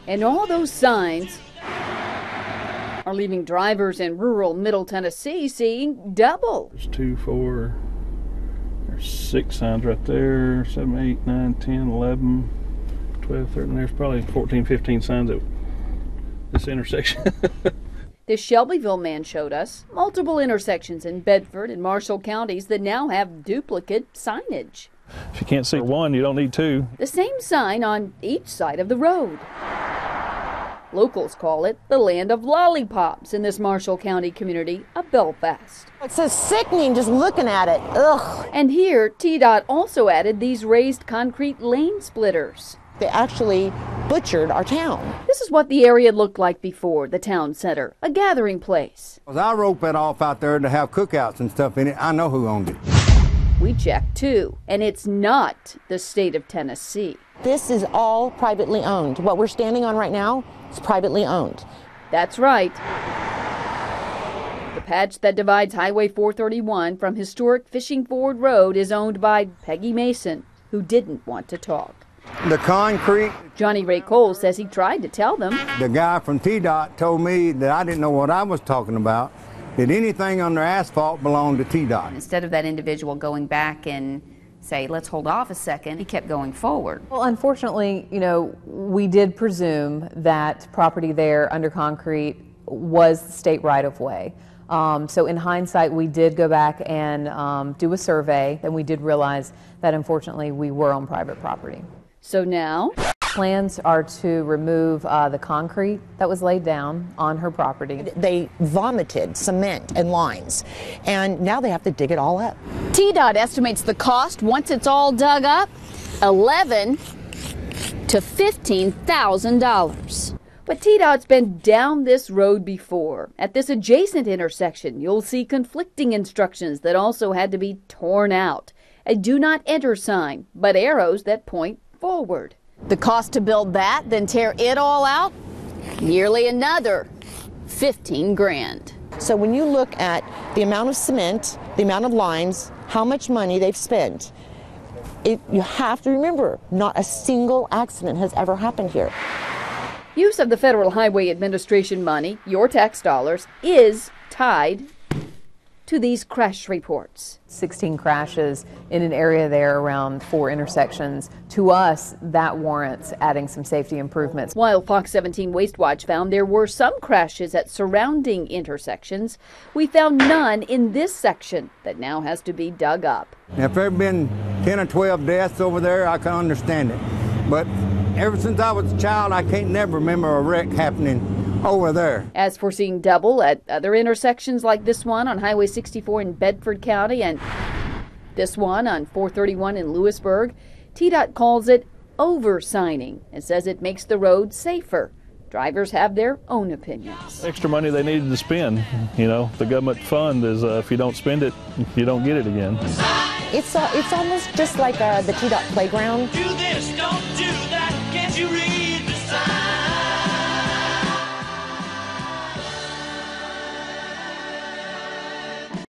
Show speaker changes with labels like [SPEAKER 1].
[SPEAKER 1] And all those signs are leaving drivers in rural Middle Tennessee seeing double.
[SPEAKER 2] There's 2, 4, there's 6 signs right there, 7, 8, 9, 10, 11, 12, 13. There's probably 14, 15 signs at this intersection.
[SPEAKER 1] This Shelbyville man showed us multiple intersections in Bedford and Marshall counties that now have duplicate signage.
[SPEAKER 2] If you can't see one, you don't need two.
[SPEAKER 1] The same sign on each side of the road. Locals call it the land of lollipops in this Marshall County community of Belfast.
[SPEAKER 3] It's so sickening just looking at it. Ugh.
[SPEAKER 1] And here, Tdot also added these raised concrete lane splitters.
[SPEAKER 3] They actually butchered our town.
[SPEAKER 1] This is what the area looked like before the town center, a gathering place.
[SPEAKER 4] I roped it off out there to have cookouts and stuff in it. I know who owned it.
[SPEAKER 1] We checked too, and it's not the state of Tennessee.
[SPEAKER 3] This is all privately owned. What we're standing on right now is privately owned.
[SPEAKER 1] That's right. The patch that divides Highway 431 from historic Fishing Ford Road is owned by Peggy Mason, who didn't want to talk.
[SPEAKER 4] The concrete.
[SPEAKER 1] Johnny Ray Cole says he tried to tell them.
[SPEAKER 4] The guy from Tdot told me that I didn't know what I was talking about. Did anything under asphalt belong to Tdot?
[SPEAKER 5] Instead of that individual going back and say, let's hold off a second, he kept going forward.
[SPEAKER 6] Well, unfortunately, we did presume that property there under concrete was the state right-of-way. So in hindsight, we did go back and do a survey, and we did realize that unfortunately we were on private property.
[SPEAKER 1] So now?
[SPEAKER 6] Plans are to remove the concrete that was laid down on her property.
[SPEAKER 3] They vomited cement and lines, and now they have to dig it all up.
[SPEAKER 1] Tdot estimates the cost once it's all dug up, $11,000 to $15,000. But Tdot's been down this road before. At this adjacent intersection, you'll see conflicting instructions that also had to be torn out. A do not enter sign, but arrows that point forward. The cost to build that, then tear it all out? Nearly another $15,000.
[SPEAKER 3] So when you look at the amount of cement, the amount of lines, how much money they've spent, you have to remember, not a single accident has ever happened here.
[SPEAKER 1] Use of the Federal Highway Administration money, your tax dollars, is tied to these crash reports.
[SPEAKER 6] 16 crashes in an area there around 4 intersections. To us, that warrants adding some safety improvements.
[SPEAKER 1] While Fox 17 Waste Watch found there were some crashes at surrounding intersections, we found none in this section that now has to be dug up.
[SPEAKER 4] Now, if there have been 10 or 12 deaths over there, I can understand it. But ever since I was a child, I can't never remember a wreck happening over there.
[SPEAKER 1] As for seeing double at other intersections like this one on Highway 64 in Bedford County and this one on 431 in Lewisburg, Tdot calls it over-signing and says it makes the road safer. Drivers have their own opinions.
[SPEAKER 2] Extra money they needed to spend. The government fund is if you don't spend it, you don't get it again.
[SPEAKER 3] It's almost just like the Tdot playground.
[SPEAKER 7] Do this, don't do that, can't you read?